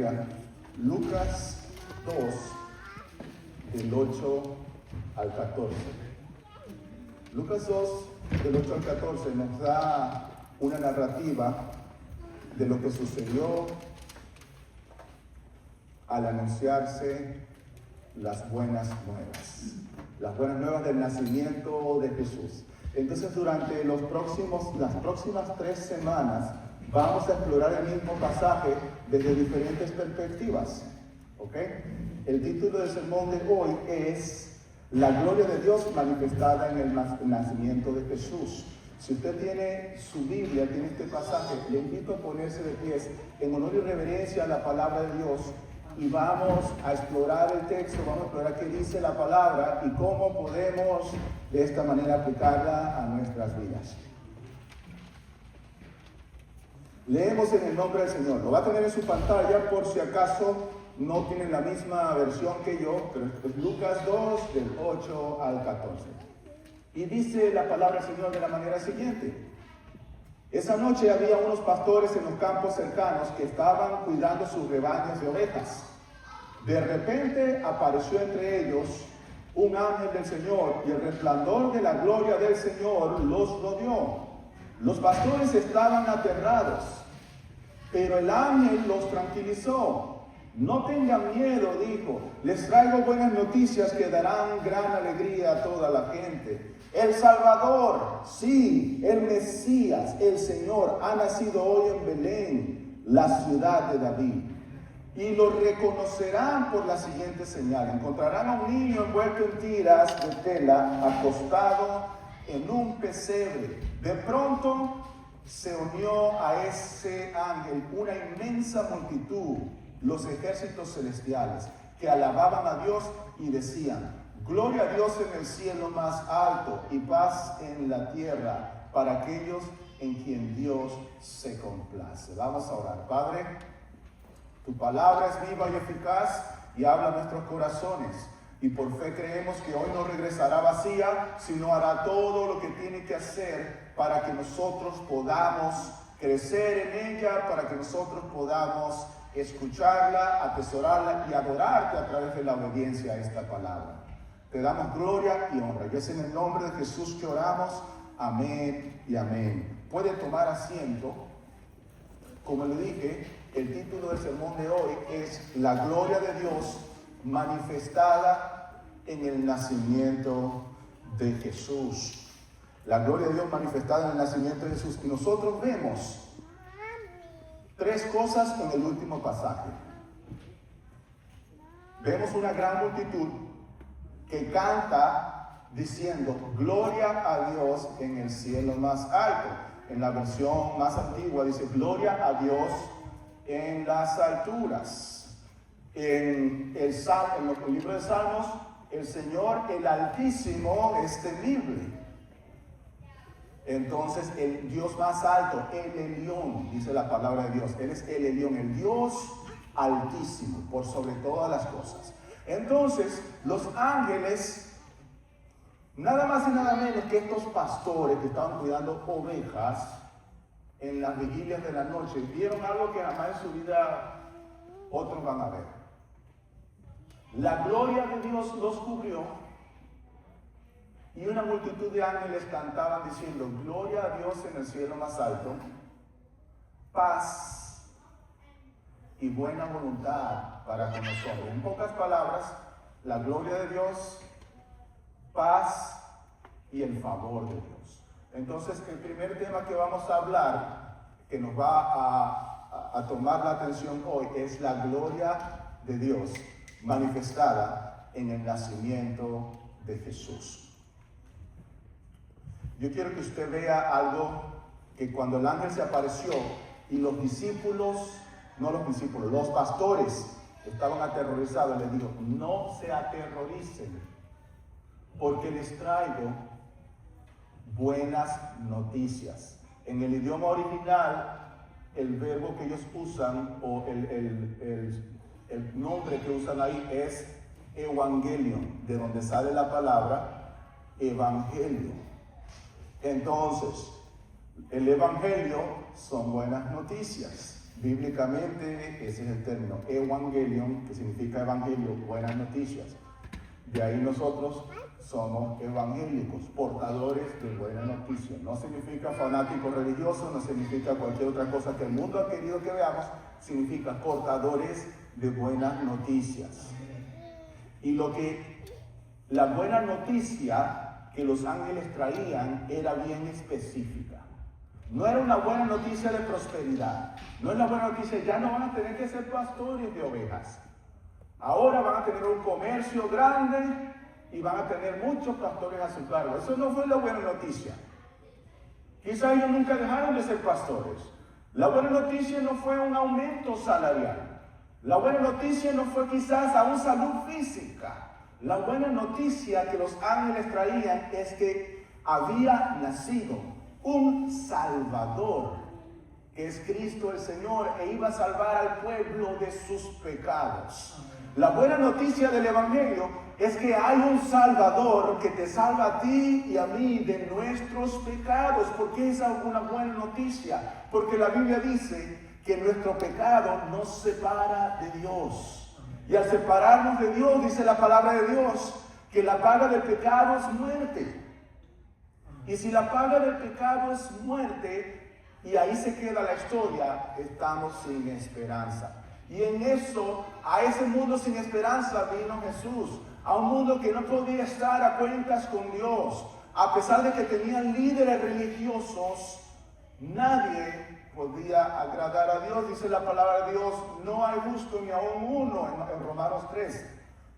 Biblia, Lucas 2, del 8 al 14. Lucas 2, del 8 al 14, nos da una narrativa de lo que sucedió al anunciarse las buenas nuevas del nacimiento de Jesús. Entonces, durante las próximas 3 semanas, vamos a explorar el mismo pasaje desde diferentes perspectivas. ¿Ok? El título del sermón de hoy es La gloria de Dios manifestada en el nacimiento de Jesús. Si usted tiene su Biblia, tiene este pasaje, le invito a ponerse de pies en honor y reverencia a la palabra de Dios y vamos a explorar el texto, vamos a explorar qué dice la palabra y cómo podemos de esta manera aplicarla a nuestras vidas. Leemos en el nombre del Señor. Lo va a tener en su pantalla por si acaso no tienen la misma versión que yo, pero es Lucas 2 del 8 al 14. Y dice la palabra del Señor de la manera siguiente. Esa noche había unos pastores en los campos cercanos que estaban cuidando sus rebaños de ovejas. De repente apareció entre ellos un ángel del Señor y el resplandor de la gloria del Señor los rodeó. Los pastores estaban aterrados, pero el ángel los tranquilizó. No tengan miedo, dijo, les traigo buenas noticias que darán gran alegría a toda la gente. El Salvador, sí, el Mesías, el Señor, ha nacido hoy en Belén, la ciudad de David. Y lo reconocerán por la siguiente señal. Encontrarán a un niño envuelto en tiras de tela, acostado en un pesebre. De pronto se unió a ese ángel una inmensa multitud, los ejércitos celestiales, que alababan a Dios y decían: gloria a Dios en el cielo más alto y paz en la tierra para aquellos en quien Dios se complace. Vamos a orar. Padre, tu palabra es viva y eficaz y habla a nuestros corazones. Y por fe creemos que hoy no regresará vacía, sino hará todo lo que tiene que hacer para que nosotros podamos crecer en ella, para que nosotros podamos escucharla, atesorarla y adorarte a través de la obediencia a esta palabra. Te damos gloria y honra. Y es en el nombre de Jesús que oramos. Amén y amén. Puede tomar asiento. Como le dije, el título del sermón de hoy es La gloria de Dios manifestada en el nacimiento de Jesús. La gloria de Dios manifestada en el nacimiento de Jesús. Y nosotros vemos 3 cosas en el último pasaje. Vemos una gran multitud que canta diciendo gloria a Dios en el cielo más alto. En la versión más antigua dice gloria a Dios en las alturas. En el libro de Salmos, el Señor, el Altísimo, es temible. Entonces, el Dios más alto, el Elión, dice la palabra de Dios. Él es el Elión, el Dios Altísimo, por sobre todas las cosas. Entonces, los ángeles, nada más y nada menos que estos pastores que estaban cuidando ovejas en las vigilias de la noche, vieron algo que jamás en su vida otros van a ver. La gloria de Dios los cubrió y una multitud de ángeles cantaban diciendo gloria a Dios en el cielo más alto, paz y buena voluntad para con nosotros. En pocas palabras, la gloria de Dios, paz y el favor de Dios. Entonces, el primer tema que vamos a hablar, que nos va a tomar la atención hoy, es la gloria de Dios manifestada en el nacimiento de Jesús. Yo quiero que usted vea algo que cuando el ángel se apareció y los pastores estaban aterrorizados, les dijo: no se aterroricen, porque les traigo buenas noticias. En el idioma original, el verbo que ellos usan, o el nombre que usan ahí es evangelion, de donde sale la palabra evangelio. Entonces, el evangelio son buenas noticias. Bíblicamente ese es el término evangelion, que significa evangelio, buenas noticias. De ahí nosotros somos evangélicos, portadores de buenas noticias. No significa fanáticos religiosos, no significa cualquier otra cosa que el mundo ha querido que veamos, significa portadores de buenas noticias. Y la buena noticia que los ángeles traían era bien específica. No era una buena noticia de prosperidad. No es la buena noticia, ya no van a tener que ser pastores de ovejas. Ahora van a tener un comercio grande y van a tener muchos pastores a su cargo. Eso no fue la buena noticia. Quizás ellos nunca dejaron de ser pastores. La buena noticia no fue un aumento salarial. La buena noticia no fue quizás aún salud física. La buena noticia que los ángeles traían es que había nacido un Salvador, que es Cristo el Señor, e iba a salvar al pueblo de sus pecados. La buena noticia del Evangelio es que hay un Salvador que te salva a ti y a mí de nuestros pecados. ¿Por qué es una buena noticia? Porque la Biblia dice que nuestro pecado nos separa de Dios. Y al separarnos de Dios, dice la palabra de Dios, que la paga del pecado es muerte. Y si la paga del pecado es muerte, y ahí se queda la historia, estamos sin esperanza. Y en eso, a ese mundo sin esperanza vino Jesús, a un mundo que no podía estar a cuentas con Dios. A pesar de que tenían líderes religiosos, nadie podía agradar a Dios. Dice la palabra de Dios, no hay justo ni aún uno, en Romanos 3.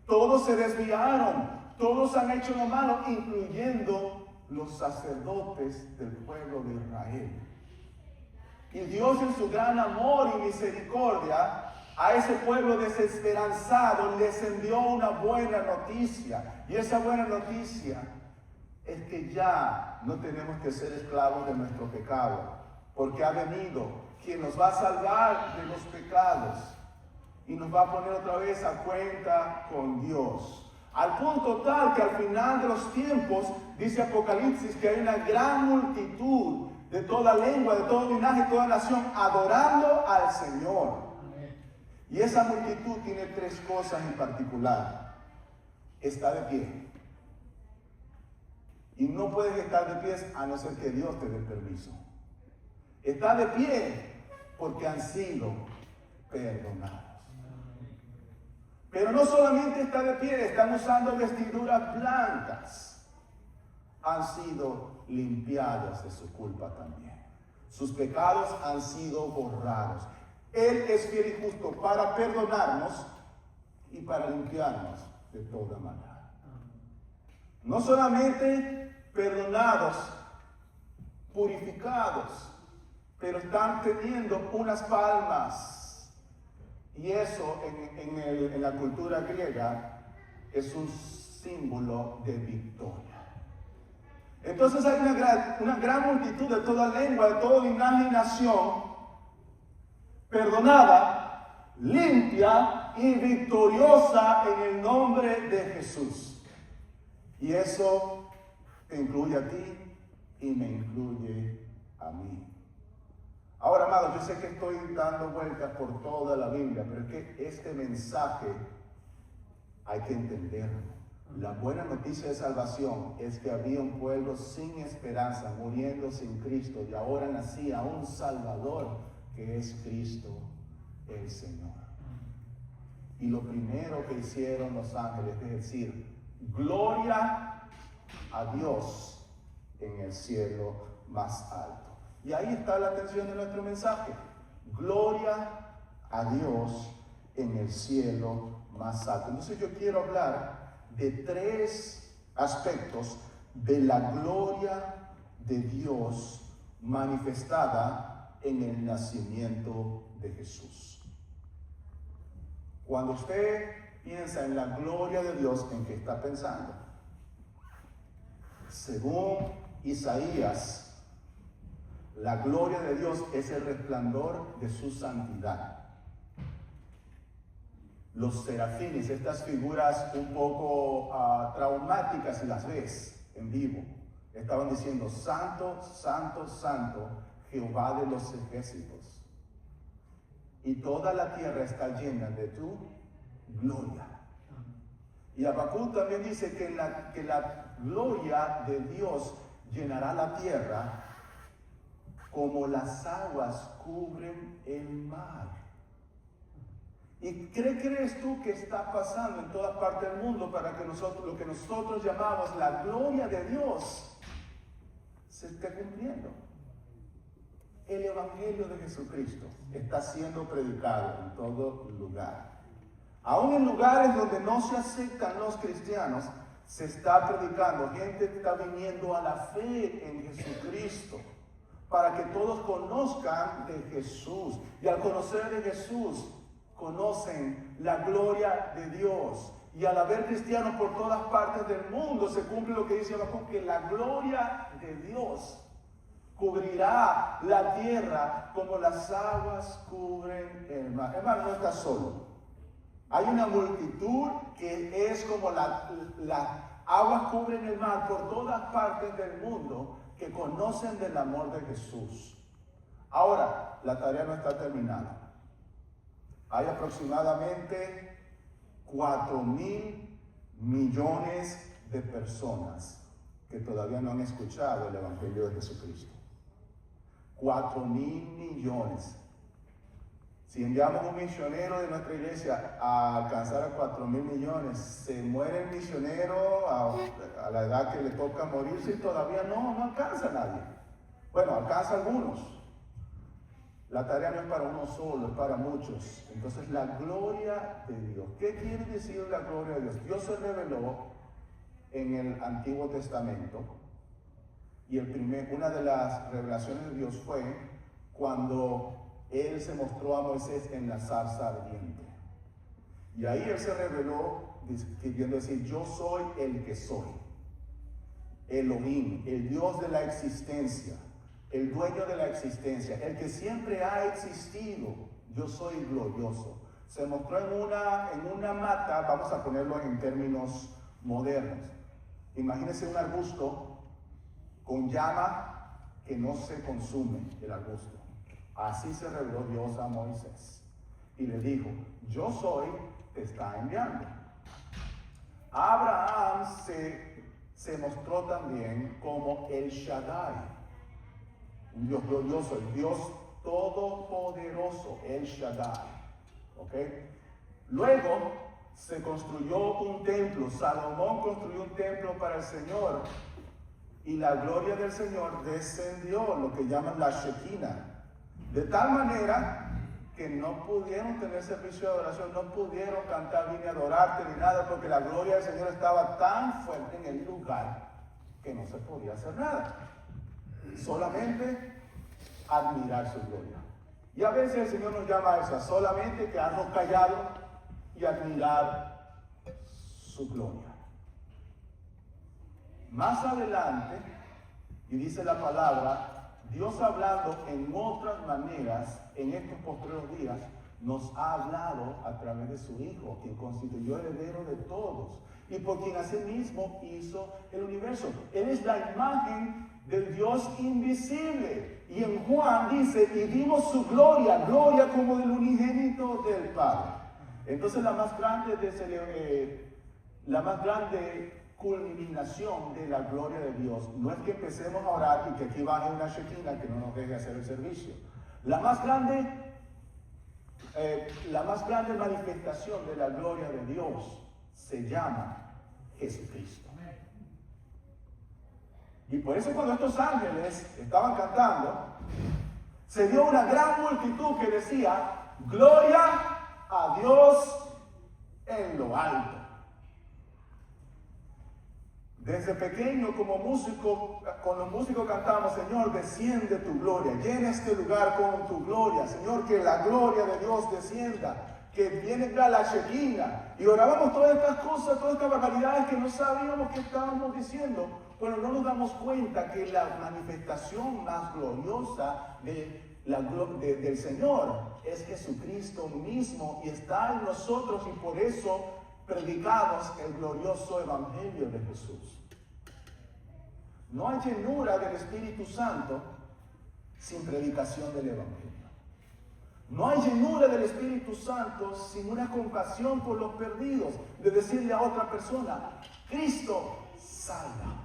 Todos se desviaron, todos han hecho lo malo, incluyendo los sacerdotes del pueblo de Israel. Y Dios, en su gran amor y misericordia, a ese pueblo desesperanzado les envió una buena noticia. Y esa buena noticia es que ya no tenemos que ser esclavos de nuestro pecado, porque ha venido quien nos va a salvar de los pecados y nos va a poner otra vez a cuenta con Dios. Al punto tal que al final de los tiempos, dice Apocalipsis, que hay una gran multitud de toda lengua, de todo linaje, de toda nación, adorando al Señor. Y esa multitud tiene tres cosas en particular. Está de pie. Y no puedes estar de pie a no ser que Dios te dé permiso. Está de pie porque han sido perdonados. Pero no solamente está de pie, están usando vestiduras blancas. Han sido limpiados de su culpa también. Sus pecados han sido borrados. Él es fiel y justo para perdonarnos y para limpiarnos de toda maldad. No solamente perdonados, purificados, pero están teniendo unas palmas. Y eso en la cultura griega es un símbolo de victoria. Entonces hay una gran multitud de toda lengua, de todo linaje y nación, perdonada, limpia y victoriosa en el nombre de Jesús. Y eso te incluye a ti y me incluye a mí. Ahora, amados, yo sé que estoy dando vueltas por toda la Biblia, pero es que este mensaje hay que entenderlo. La buena noticia de salvación es que había un pueblo sin esperanza, muriendo sin Cristo, y ahora nacía un Salvador que es Cristo el Señor. Y lo primero que hicieron los ángeles es decir, gloria a Dios en el cielo más alto. Y ahí está la atención de nuestro mensaje. Gloria a Dios en el cielo más alto. Entonces yo quiero hablar de tres aspectos de la gloria de Dios manifestada en el nacimiento de Jesús. Cuando usted piensa en la gloria de Dios, ¿en qué está pensando? Según Isaías, la gloria de Dios es el resplandor de su santidad. Los serafines, estas figuras un poco traumáticas, si las ves en vivo, estaban diciendo, santo, santo, santo, Jehová de los ejércitos. y toda la tierra está llena de tu gloria. Y Habacuc también dice que la gloria de Dios llenará la tierra como las aguas cubren el mar. ¿Y qué crees tú que está pasando en toda parte del mundo para que lo que nosotros llamamos la gloria de Dios se esté cumpliendo? El Evangelio de Jesucristo está siendo predicado en todo lugar. Aún en lugares donde no se aceptan los cristianos, se está predicando. Gente está viniendo a la fe en Jesucristo para que todos conozcan de Jesús. Y al conocer de Jesús, conocen la gloria de Dios. Y al haber cristianos por todas partes del mundo, se cumple lo que dice Habacuc, que la gloria de Dios cubrirá la tierra como las aguas cubren el mar. Hermano, no está solo. Hay una multitud que es como las aguas cubren el mar por todas partes del mundo, que conocen del amor de Jesús. Ahora, la tarea no está terminada. Hay aproximadamente 4,000 millones de personas que todavía no han escuchado el Evangelio de Jesucristo. 4,000 millones. Si enviamos un misionero de nuestra iglesia a alcanzar a 4,000 millones, se muere el misionero a la edad que le toca morirse y todavía no alcanza a nadie. Bueno, alcanza a algunos. La tarea no es para uno solo, es para muchos. Entonces, la gloria de Dios. ¿Qué quiere decir la gloria de Dios? Dios se reveló en el Antiguo Testamento y una de las revelaciones de Dios fue cuando Él se mostró a Moisés en la zarza ardiente. Y ahí Él se reveló queriendo decir: yo soy el que soy. Elohim, el Dios de la existencia, el dueño de la existencia, el que siempre ha existido. Yo soy glorioso. Se mostró en una mata, vamos a ponerlo en términos modernos. Imagínense un arbusto con llama que no se consume, el arbusto. Así se reveló Dios a Moisés y le dijo: yo soy, te está enviando. Abraham se mostró también como el Shaddai, un Dios glorioso, el Dios todopoderoso, el Shaddai. ¿Okay? Luego se construyó un templo. Salomón construyó un templo para el Señor y la gloria del Señor descendió, lo que llaman la Shekinah. De tal manera que no pudieron tener servicio de adoración, no pudieron cantar ni adorarte ni nada, porque la gloria del Señor estaba tan fuerte en el lugar que no se podía hacer nada. Solamente admirar su gloria. Y a veces el Señor nos llama a eso, solamente quedarnos callados y admirar su gloria. Más adelante, y dice la palabra, Dios hablando en otras maneras en estos postreros días, nos ha hablado a través de su Hijo, quien constituyó el heredero de todos y por quien asimismo hizo el universo. Él es la imagen del Dios invisible. Y en Juan dice: y vimos su gloria, gloria como del unigénito del Padre. Entonces la más grande culminación de la gloria de Dios no es que empecemos a orar y que aquí baje una Shekinah que no nos deje hacer el servicio. La más grande manifestación de la gloria de Dios se llama Jesucristo. Y por eso cuando estos ángeles estaban cantando, se dio una gran multitud que decía: gloria a Dios en lo alto. Desde pequeño, como músico, con los músicos cantamos: Señor, desciende tu gloria, llena este lugar con tu gloria. Señor, que la gloria de Dios descienda, que viene la Shekinah. Y orábamos todas estas cosas, todas estas barbaridades que no sabíamos que estábamos diciendo. Pero no nos damos cuenta que la manifestación más gloriosa del Señor es Jesucristo mismo, y está en nosotros, y por eso predicamos el glorioso Evangelio de Jesús. No hay llenura del Espíritu Santo sin predicación del Evangelio. No hay llenura del Espíritu Santo sin una compasión por los perdidos, de decirle a otra persona, Cristo salva.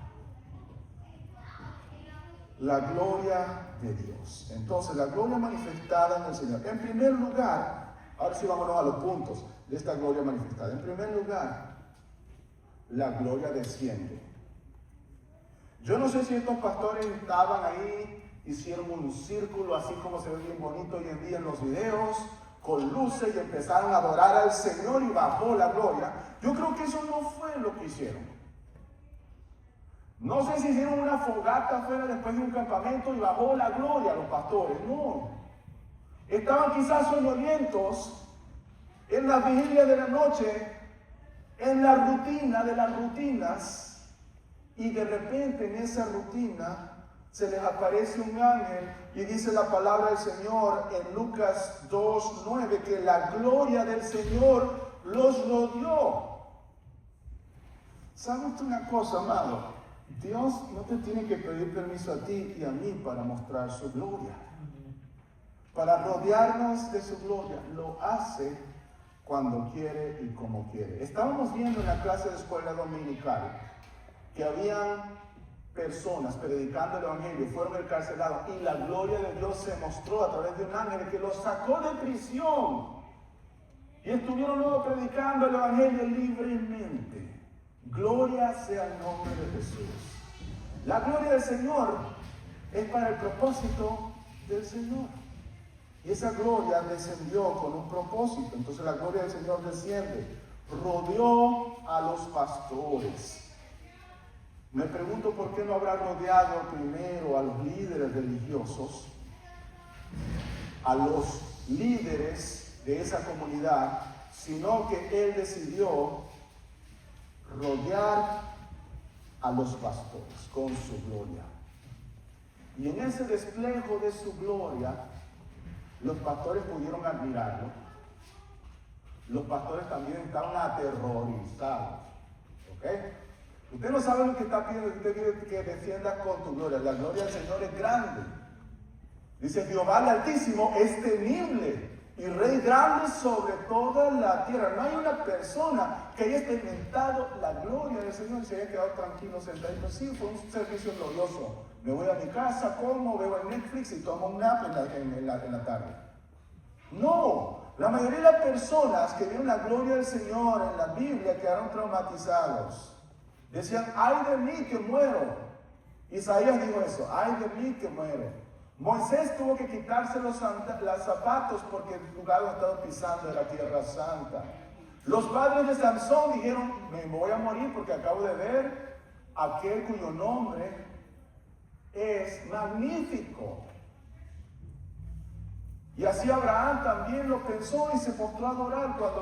La gloria de Dios. Entonces, la gloria manifestada en el Señor. En primer lugar, ahora sí vámonos a los puntos de esta gloria manifestada. En primer lugar, la gloria desciende. Yo no sé si estos pastores estaban ahí, hicieron un círculo así como se ve bien bonito hoy en día en los videos, con luces y empezaron a adorar al Señor y bajó la gloria. Yo creo que eso no fue lo que hicieron. No sé si hicieron una fogata afuera después de un campamento y bajó la gloria a los pastores. No. Estaban quizás soñolientos en la vigilia de la noche, en la rutina de las rutinas, y de repente en esa rutina se les aparece un ángel y dice la palabra del Señor en Lucas 2:9 que la gloria del Señor los rodeó. ¿Sabe usted una cosa, amado? Dios no te tiene que pedir permiso a ti y a mí para mostrar su gloria, para rodearnos de su gloria. Lo hace cuando quiere y como quiere. Estábamos viendo en la clase de escuela dominical que habían personas predicando el evangelio, fueron encarcelados y la gloria de Dios se mostró a través de un ángel que los sacó de prisión y estuvieron luego predicando el evangelio libremente. Gloria sea el nombre de Jesús. La gloria del Señor es para el propósito del Señor. Y esa gloria descendió con un propósito. Entonces la gloria del Señor desciende. Rodeó a los pastores. Me pregunto por qué no habrá rodeado primero a los líderes religiosos, a los líderes de esa comunidad, sino que Él decidió rodear a los pastores con su gloria. Y en ese desplejo de su gloria, los pastores pudieron admirarlo. Los pastores también estaban aterrorizados. ¿Ok? Usted no sabe lo que está pidiendo, usted quiere que defiendas con tu gloria. La gloria del Señor es grande. Dice, Jehová el Altísimo es temible y Rey grande sobre toda la tierra. No hay una persona que haya experimentado la gloria del Señor y se haya quedado tranquilo sentado. Pues sí, fue un servicio glorioso. Me voy a mi casa, como, veo en Netflix y tomo un nap en la tarde. No, la mayoría de las personas que vieron la gloria del Señor en la Biblia quedaron traumatizados. Decían, ay de mí que muero. Isaías dijo eso, ay de mí que muero. Moisés tuvo que quitarse los zapatos porque el lugar donde estaba pisando era tierra santa. Los padres de Sansón dijeron, me voy a morir porque acabo de ver aquel cuyo nombre es magnífico. Y así Abraham también lo pensó y se postró a adorar cuando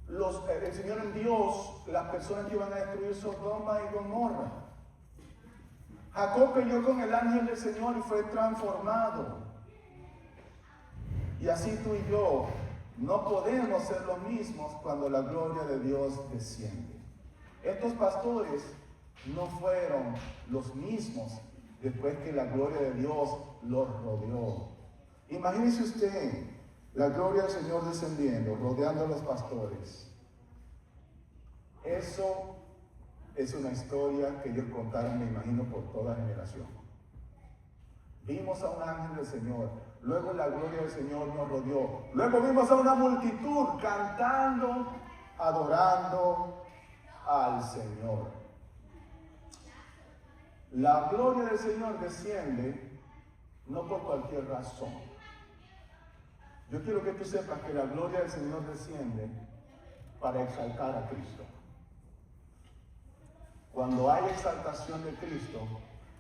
el Señor envió las personas que iban a destruir Sodoma y Gomorra. Jacob peleó con el ángel del Señor y fue transformado. Y así tú y yo no podemos ser los mismos cuando la gloria de Dios desciende. Estos pastores no fueron los mismos después que la gloria de Dios los rodeó. Imagínese usted la gloria del Señor descendiendo, rodeando a los pastores. Eso es una historia que ellos contaron, me imagino, por toda generación. Vimos a un ángel del Señor, luego la gloria del Señor nos rodeó, luego vimos a una multitud cantando, adorando al Señor. La gloria del Señor desciende no por cualquier razón. Yo quiero que tú sepas que la gloria del Señor desciende para exaltar a Cristo. Cuando hay exaltación de Cristo,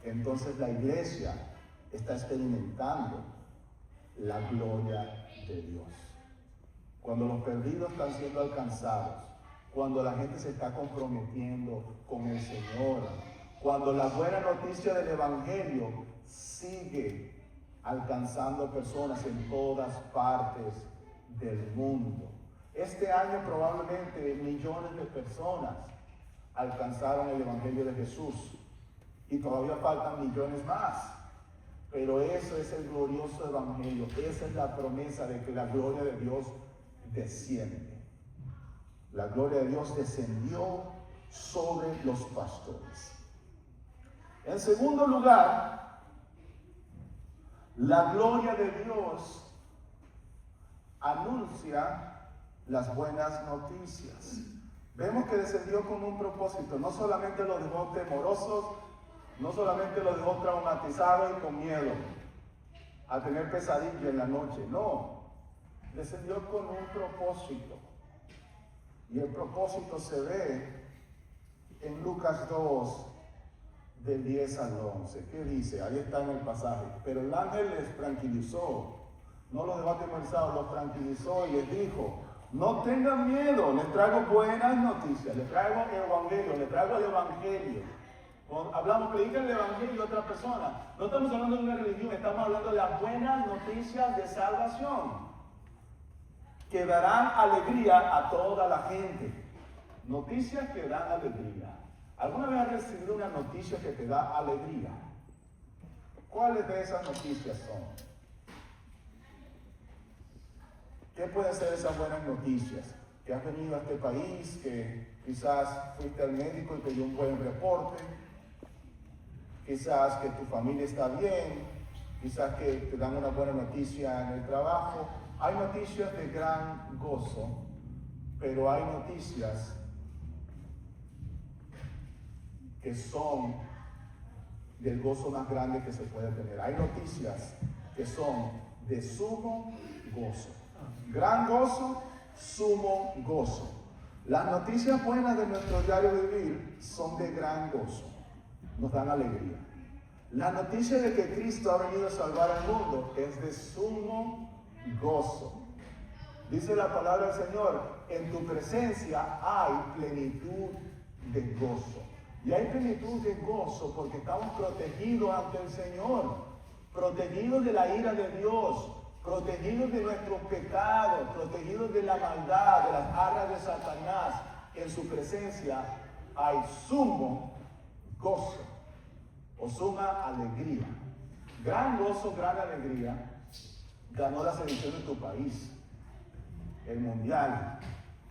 entonces la iglesia está experimentando la gloria de Dios. Cuando los perdidos están siendo alcanzados, cuando la gente se está comprometiendo con el Señor, cuando la buena noticia del Evangelio sigue alcanzando personas en todas partes del mundo. Este año probablemente millones de personas alcanzaron el Evangelio de Jesús y todavía faltan millones más. Pero eso es el glorioso evangelio. Esa es la promesa de que la gloria de Dios desciende. La gloria de Dios descendió sobre los pastores. En segundo lugar, la gloria de Dios anuncia las buenas noticias. Vemos que descendió con un propósito. No solamente los dejó temorosos, no solamente los dejó traumatizados y con miedo a tener pesadilla en la noche. No, descendió con un propósito. Y el propósito se ve en Lucas 2, del 10 al 11. ¿Qué dice? Ahí está en el pasaje. Pero el ángel les tranquilizó. No los dejó atemorizados, los tranquilizó y les dijo: no tengan miedo, les traigo buenas noticias, les traigo el evangelio, les traigo el evangelio. Cuando hablamos, predican el evangelio a otra persona. No estamos hablando de una religión, estamos hablando de las buenas noticias de salvación, que darán alegría a toda la gente. Noticias que dan alegría. ¿Alguna vez has recibido una noticia que te da alegría? ¿Cuáles de esas noticias son? ¿Qué pueden ser esas buenas noticias? Que has venido a este país, que quizás fuiste al médico y te dio un buen reporte, quizás que tu familia está bien, quizás que te dan una buena noticia en el trabajo. Hay noticias de gran gozo, pero hay noticias que son del gozo más grande que se puede tener. Hay noticias que son de sumo gozo. Gran gozo, sumo gozo. Las noticias buenas de nuestro diario vivir son de gran gozo. Nos dan alegría. La noticia de que Cristo ha venido a salvar al mundo es de sumo gozo. Dice la palabra del Señor: en tu presencia hay plenitud de gozo. Y hay plenitud de gozo porque estamos protegidos ante el Señor, protegidos de la ira de Dios, protegidos de nuestros pecados, protegidos de la maldad, de las garras de Satanás. En su presencia hay sumo gozo o suma alegría. Gran gozo, gran alegría. Ganó la selección de tu país, el mundial.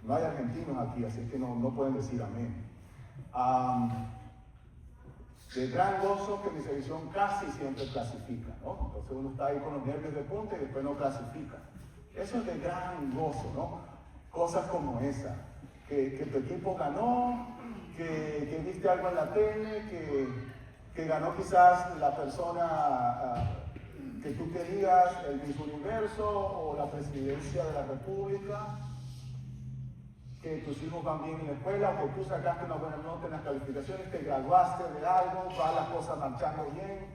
No hay argentinos aquí, así que no pueden decir amén. De gran gozo que mi selección casi siempre clasifica, ¿no? Entonces uno está ahí con los nervios de punta y después no clasifica. Eso es de gran gozo, ¿no? Cosas como esa, que tu equipo ganó, que viste algo en la tele, que ganó quizás la persona que tú querías, el Miss Universo o la presidencia de la República, que tus hijos van bien en la escuela, o que tú sacaste una buena nota en las calificaciones, te graduaste de algo, va las cosas marchando bien.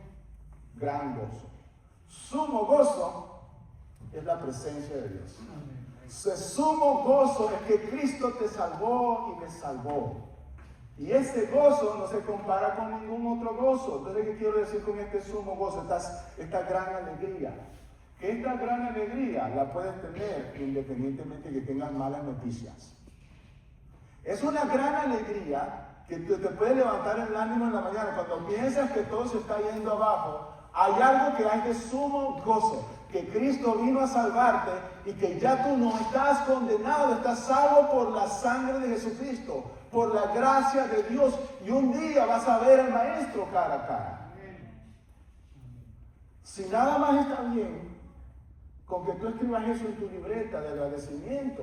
Gran gozo. Sumo gozo es la presencia de Dios. Ese sumo gozo es que Cristo te salvó y me salvó. Y ese gozo no se compara con ningún otro gozo. Entonces, ¿qué quiero decir con este sumo gozo? Esta gran alegría. Que esta gran alegría la puedes tener independientemente de que tengas malas noticias. Es una gran alegría que te puede levantar el ánimo en la mañana. Cuando piensas que todo se está yendo abajo, hay algo que hay de sumo gozo. Que Cristo vino a salvarte y que ya tú no estás condenado, estás salvo por la sangre de Jesucristo, por la gracia de Dios. Y un día vas a ver al Maestro cara a cara. Si nada más está bien, con que tú escribas eso en tu libreta de agradecimiento,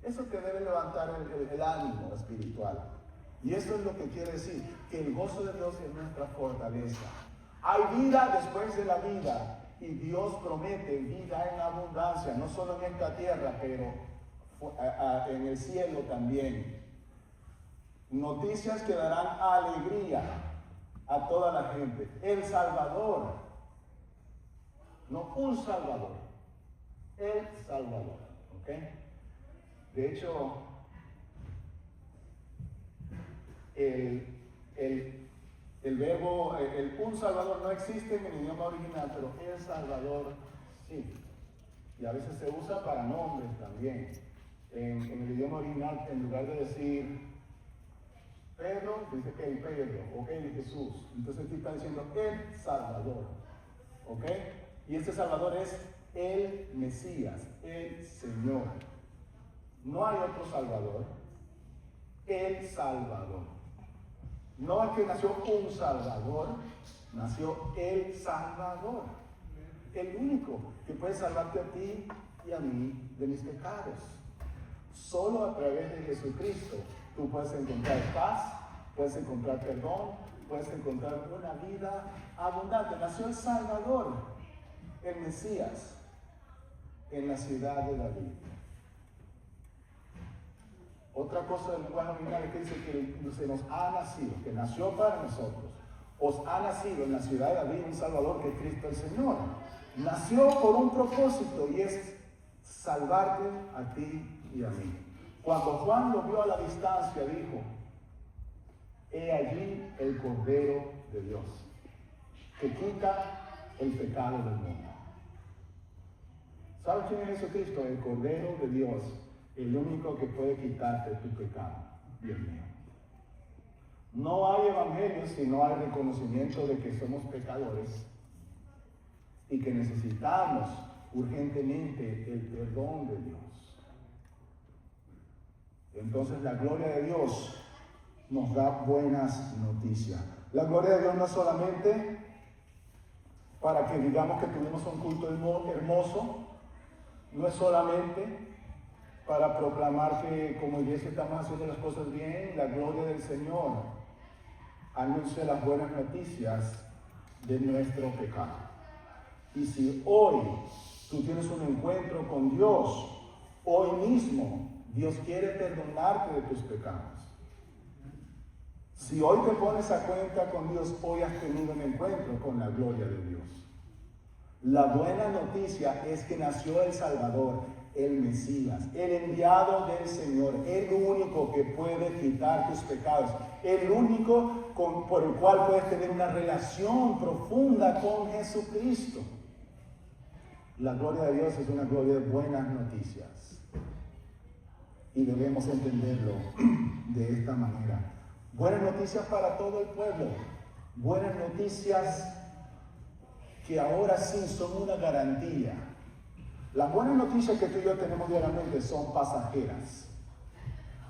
eso te debe levantar el ánimo espiritual. Y eso es lo que quiere decir, que el gozo de Dios es nuestra fortaleza. Hay vida después de la vida, y Dios promete vida en abundancia, no solo en esta tierra, pero en el cielo también. Noticias que darán alegría a toda la gente. El Salvador, no un Salvador, el Salvador, ¿ok? De hecho, el verbo, un Salvador no existe en el idioma original, pero el Salvador sí. Y a veces se usa para nombres también. En el idioma original, en lugar de decir Pedro, dice que el Pedro, o el Jesús. Entonces aquí está diciendo el Salvador. ¿Ok? Y este Salvador es el Mesías, el Señor. No hay otro Salvador. El Salvador. No es que nació un Salvador, nació el Salvador. El único que puede salvarte a ti y a mí de mis pecados. Solo a través de Jesucristo tú puedes encontrar paz, puedes encontrar perdón, puedes encontrar una vida abundante. Nació el Salvador, el Mesías, en la ciudad de David. Otra cosa del lenguaje original es que dice que se nos ha nacido, que nació para nosotros. Os ha nacido en la ciudad de David un Salvador, que es Cristo el Señor. Nació por un propósito y es salvarte a ti y a mí. Cuando Juan lo vio a la distancia, dijo: he allí el Cordero de Dios, que quita el pecado del mundo. ¿Sabes quién es Jesucristo? El Cordero de Dios, el único que puede quitarte tu pecado, Dios mío. No hay evangelio si no hay reconocimiento de que somos pecadores y que necesitamos urgentemente el perdón de Dios. Entonces la gloria de Dios nos da buenas noticias. La gloria de Dios no es solamente para que digamos que tuvimos un culto hermoso, no es solamente para proclamar que como iglesia estamos haciendo las cosas bien. La gloria del Señor anuncia las buenas noticias de nuestro pecado. Y si hoy tú tienes un encuentro con Dios, hoy mismo Dios quiere perdonarte de tus pecados. Si hoy te pones a cuenta con Dios, hoy has tenido un encuentro con la gloria de Dios. La buena noticia es que nació el Salvador, el Mesías, el enviado del Señor, el único que puede quitar tus pecados, el único por el cual puedes tener una relación profunda con Jesucristo. La gloria de Dios es una gloria de buenas noticias y debemos entenderlo de esta manera. Buenas noticias para todo el pueblo, buenas noticias que ahora sí son una garantía. Las buenas noticias que tú y yo tenemos diariamente son pasajeras,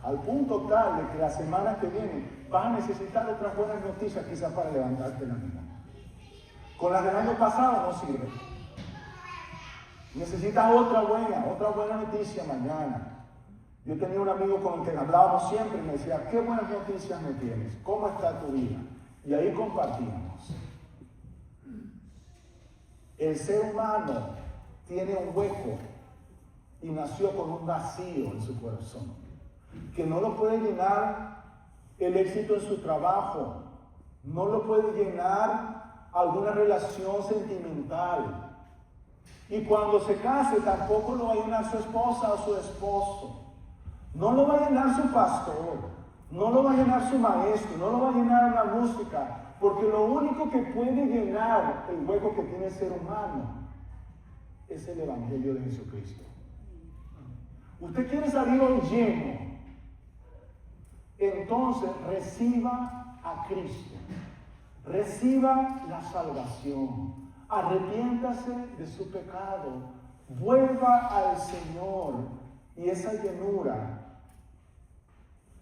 al punto tal de que la semana que viene vas a necesitar otras buenas noticias quizás para levantarte la vida. Con las del año pasado no sirve. Necesitas otra buena noticia mañana. Yo tenía un amigo con el que hablábamos siempre y me decía: ¿qué buenas noticias me tienes? ¿Cómo está tu vida? Y ahí compartíamos. El ser humano tiene un hueco y nació con un vacío en su corazón, que no lo puede llenar el éxito en su trabajo, no lo puede llenar alguna relación sentimental. Y cuando se case tampoco lo va a llenar su esposa o su esposo. No lo va a llenar su pastor, no lo va a llenar su maestro, no lo va a llenar la música, porque lo único que puede llenar el hueco que tiene el ser humano es el Evangelio de Jesucristo. Usted quiere salir hoy lleno, entonces reciba a Cristo, reciba la salvación, arrepiéntase de su pecado, vuelva al Señor, y esa llenura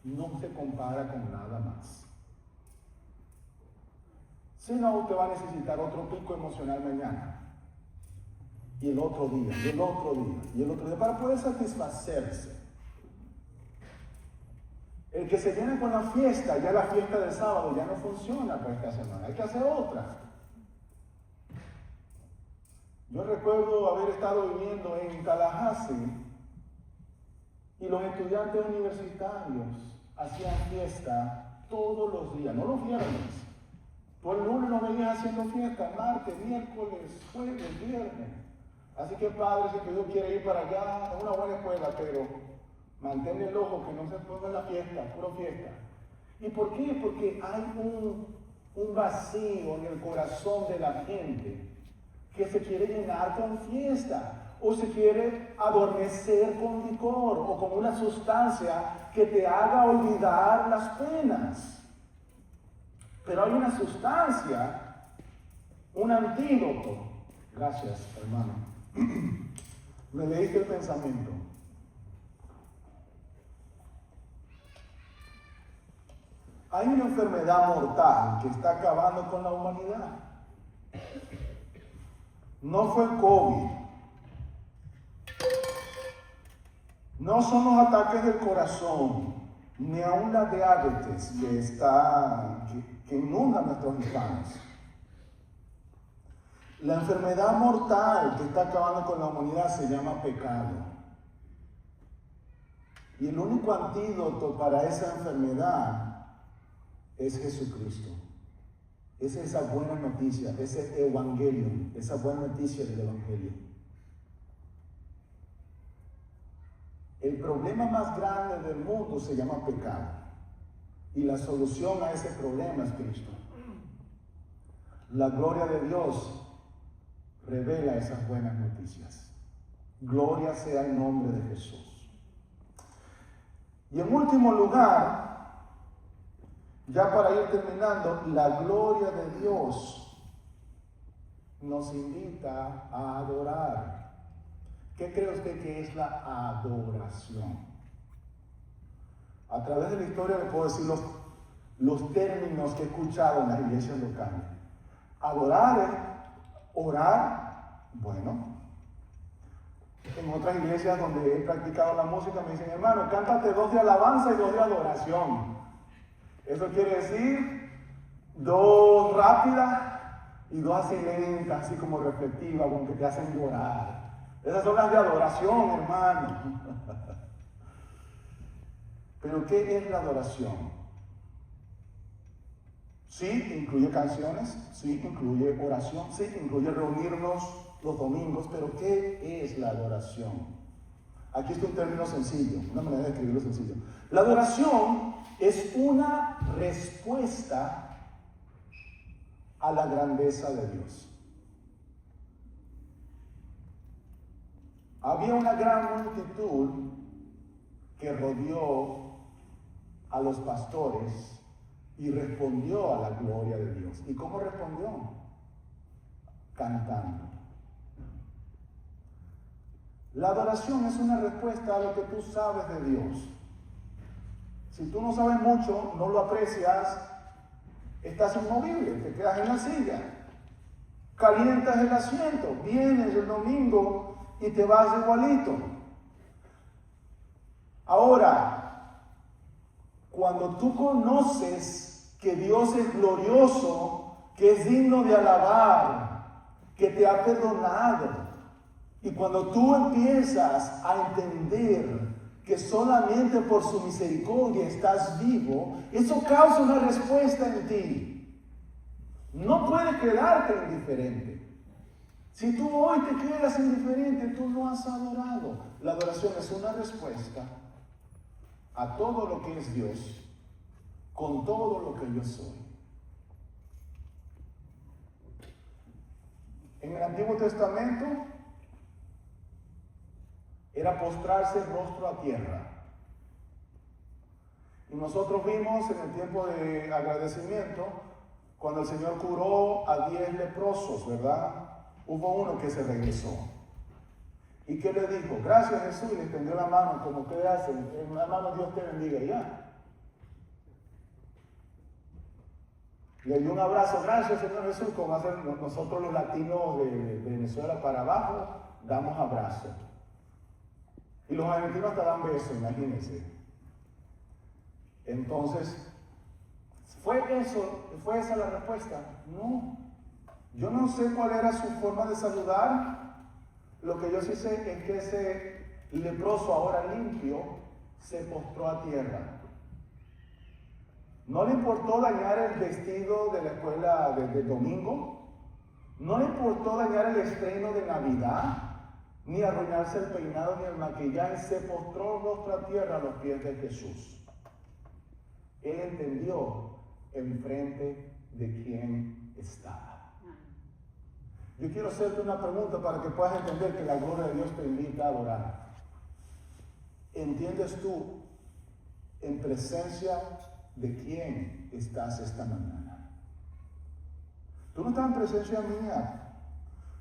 no se compara con nada más. Si no, usted va a necesitar otro pico emocional mañana, y el otro día, y el otro día, y el otro día, para poder satisfacerse. El que se llena con la fiesta, ya la fiesta del sábado ya no funciona para esta semana, hay que hacer otra. Yo recuerdo haber estado viviendo en Tallahassee y los estudiantes universitarios hacían fiesta todos los días, no los viernes. Por el lunes los veías haciendo fiesta, martes, miércoles, jueves, viernes. Así que padre, si tu hijo quiere ir para allá, es una buena escuela, pero mantén el ojo que no se ponga en la fiesta, pura fiesta. ¿Y por qué? Porque hay un vacío en el corazón de la gente que se quiere llenar con fiesta, o se quiere adormecer con licor o con una sustancia que te haga olvidar las penas. Pero hay una sustancia, un antídoto Gracias, hermano. Me leíste el pensamiento. Hay una enfermedad mortal que está acabando con la humanidad. No fue COVID. No son los ataques del corazón, ni aún la diabetes que inunda nuestros hispanos. La enfermedad mortal que está acabando con la humanidad se llama pecado. Y el único antídoto para esa enfermedad es Jesucristo. Es esa buena noticia, ese evangelio, esa buena noticia del evangelio. El problema más grande del mundo se llama pecado. Y la solución a ese problema es Cristo. La gloria de Dios revela esas buenas noticias. Gloria sea el nombre de Jesús. Y en último lugar, ya para ir terminando, la gloria de Dios nos invita a adorar. ¿Qué cree usted que es la adoración? A través de la historia le puedo decir los términos que he escuchado en las iglesias locales. Adorar, orar, bueno. En otras iglesias donde he practicado la música me dicen, hermano, cántate 2 de alabanza y 2 de adoración. Eso quiere decir 2 rápidas y 2 así lentas, así como reflexivas, como que te hacen llorar. Esas son las de adoración, hermano. Pero ¿qué es la adoración? Sí, incluye canciones, sí, incluye oración, sí, incluye reunirnos los domingos, pero ¿qué es la adoración? Aquí está un término sencillo, una manera de escribirlo sencillo. La adoración es una respuesta a la grandeza de Dios. Había una gran multitud que rodeó a los pastores y respondió a la gloria de Dios. ¿Y cómo respondió? Cantando. La adoración es una respuesta a lo que tú sabes de Dios. Si tú no sabes mucho, no lo aprecias, estás inmovible, te quedas en la silla, calientas el asiento, vienes el domingo y te vas igualito. Ahora, cuando tú conoces que Dios es glorioso, que es digno de alabar, que te ha perdonado, y cuando tú empiezas a entender que solamente por su misericordia estás vivo, eso causa una respuesta en ti. No puedes quedarte indiferente. Si tú hoy te quedas indiferente, tú no has adorado. La adoración es una respuesta a todo lo que es Dios, con todo lo que yo soy. En el Antiguo Testamento era postrarse rostro a tierra. Y nosotros vimos en el tiempo de agradecimiento, cuando el Señor curó a 10 leprosos, ¿verdad? Hubo uno que se regresó. ¿Y qué le dijo? Gracias, Jesús, y le extendió la mano, como que hacen, hermano, Dios te bendiga, ya. Le dio un abrazo, gracias, Señor Jesús, como hacen nosotros los latinos de Venezuela para abajo, damos abrazos. Y los argentinos hasta dan besos, imagínense. Entonces, ¿fue esa la respuesta? No. Yo no sé cuál era su forma de saludar. Lo que yo sí sé es que ese leproso, ahora limpio, se postró a tierra. No le importó dañar el vestido de la escuela de domingo. No le importó dañar el estreno de Navidad, ni arruinarse el peinado ni el maquillaje. Se postró rostro a tierra a los pies de Jesús. Él entendió enfrente de quién estaba. Yo quiero hacerte una pregunta para que puedas entender que la gloria de Dios te invita a adorar. ¿Entiendes tú en presencia de quién estás esta mañana? Tú no estás en presencia mía.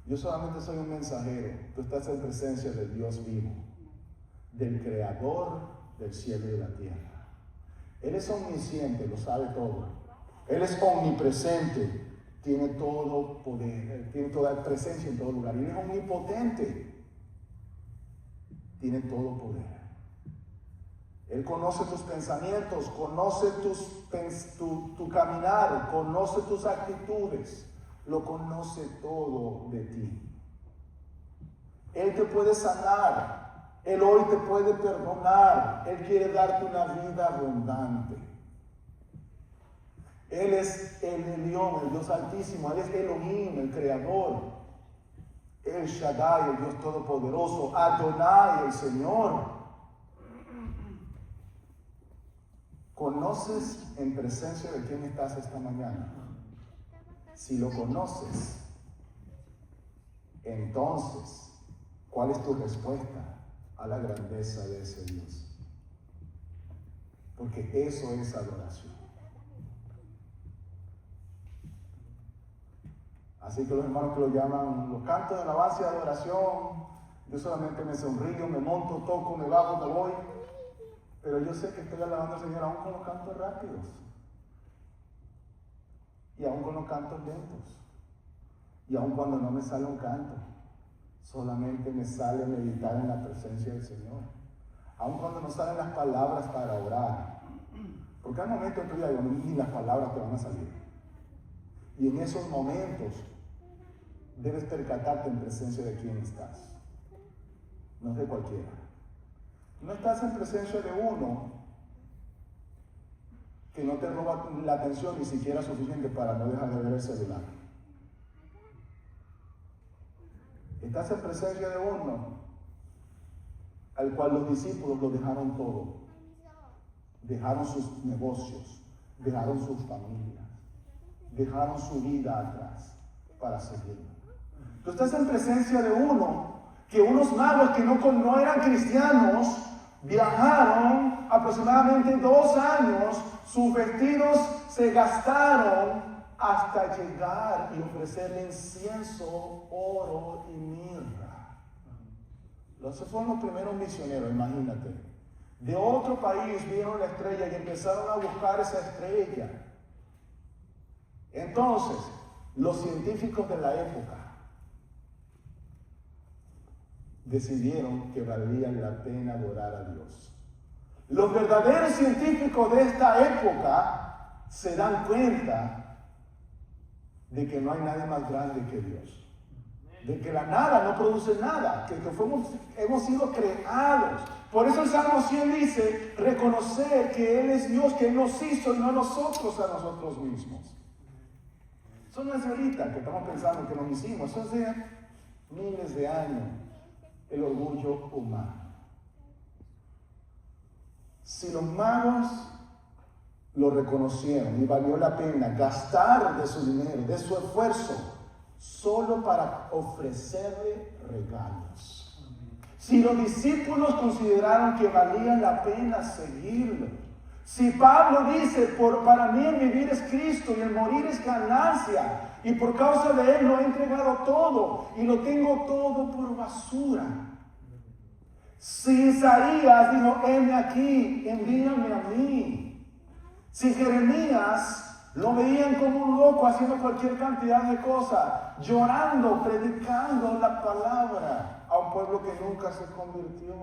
Yo solamente soy un mensajero. Tú estás en presencia del Dios vivo, del Creador del cielo y de la tierra. Él es omnisciente, lo sabe todo. Él es omnipresente, tiene todo poder, tiene toda presencia en todo lugar. Y Él es omnipotente, tiene todo poder. Él conoce tus pensamientos, conoce tu caminar, conoce tus actitudes, lo conoce todo de ti. Él te puede sanar, Él hoy te puede perdonar, Él quiere darte una vida abundante. Él es el Elión, el Dios Altísimo, Él es Elohim, el Creador, El Shaddai, el Dios Todopoderoso, Adonai, el Señor. ¿Conoces en presencia de quién estás esta mañana? Si lo conoces, entonces, ¿cuál es tu respuesta a la grandeza de ese Dios? Porque eso es adoración. Así que los hermanos que lo llaman los cantos de alabanza y adoración, yo solamente me sonrío, me monto, toco, me bajo, me voy. Pero yo sé que estoy alabando al Señor aún con los cantos rápidos. Y aún con los cantos lentos. Y aún cuando no me sale un canto. Solamente me sale meditar en la presencia del Señor. Aún cuando no salen las palabras para orar. Porque hay momentos en tu vida donde ni las palabras te van a salir. Y en esos momentos debes percatarte en presencia de quién estás. No es de cualquiera. No estás en presencia de uno que no te roba la atención ni siquiera suficiente para no dejar de ver el celular. Estás en presencia de uno al cual los discípulos lo dejaron todo. Dejaron sus negocios, dejaron sus familias, dejaron su vida atrás para seguirlo. Tú estás en presencia de uno que unos magos que no eran cristianos viajaron aproximadamente 2 años, sus vestidos se gastaron hasta llegar y ofrecerle incienso, oro y mirra. Esos fueron los primeros misioneros, imagínate. De otro país vieron la estrella y empezaron a buscar esa estrella. Entonces, los científicos de la época decidieron que valía la pena adorar a Dios. Los verdaderos científicos de esta época se dan cuenta de que no hay nadie más grande que Dios. De que la nada no produce nada, que hemos sido creados. Por eso el Salmo 100 dice, reconocer que Él es Dios, que Él nos hizo y no nosotros a nosotros mismos. Eso no es ahorita que estamos pensando que nos hicimos, eso es de miles de años. El orgullo humano. Si los magos lo reconocieron y valió la pena gastar de su dinero, de su esfuerzo, solo para ofrecerle regalos. Si los discípulos consideraron que valía la pena seguirlo. Si Pablo dice, para mí el vivir es Cristo y el morir es ganancia, y por causa de Él lo he entregado todo y lo tengo todo por basura. Si Isaías dijo, heme aquí, envíame a mí. Si Jeremías lo veían como un loco haciendo cualquier cantidad de cosas, llorando, predicando la palabra a un pueblo que nunca se convirtió.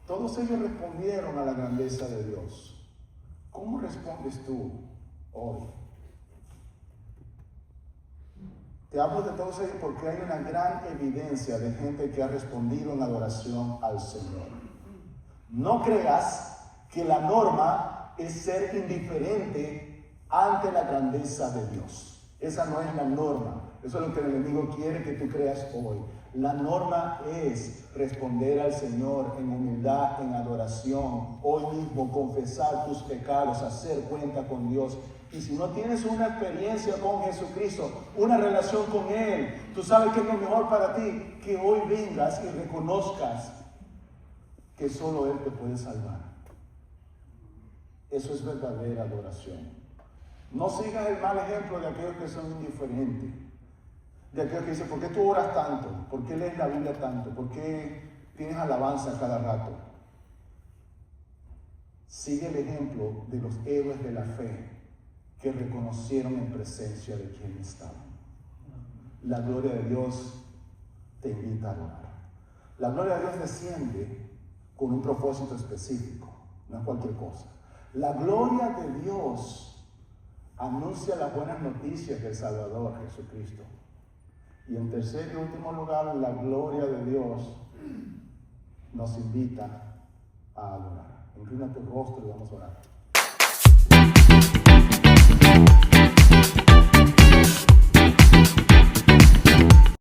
Todos ellos respondieron a la grandeza de Dios. ¿Cómo respondes tú hoy? Te hablo de todos ellos porque hay una gran evidencia de gente que ha respondido en adoración al Señor. No creas que la norma es ser indiferente ante la grandeza de Dios. Esa no es la norma. Eso es lo que el enemigo quiere que tú creas hoy. La norma es responder al Señor en humildad, en adoración, hoy mismo confesar tus pecados, hacer cuenta con Dios. Y si no tienes una experiencia con Jesucristo, una relación con Él, tú sabes que es lo mejor para ti, que hoy vengas y reconozcas que solo Él te puede salvar. Eso es verdadera adoración. No sigas el mal ejemplo de aquellos que son indiferentes. de aquel que dice, ¿por qué tú oras tanto? ¿Por qué lees la Biblia tanto? ¿Por qué tienes alabanza cada rato? Sigue el ejemplo de los héroes de la fe que reconocieron en presencia de quien estaban. La gloria de Dios te invita a adorar. La gloria de Dios desciende con un propósito específico, no es cualquier cosa. La gloria de Dios anuncia las buenas noticias del Salvador Jesucristo. Y en tercer y último lugar, la gloria de Dios nos invita a adorar. Inclina tu rostro y vamos a orar.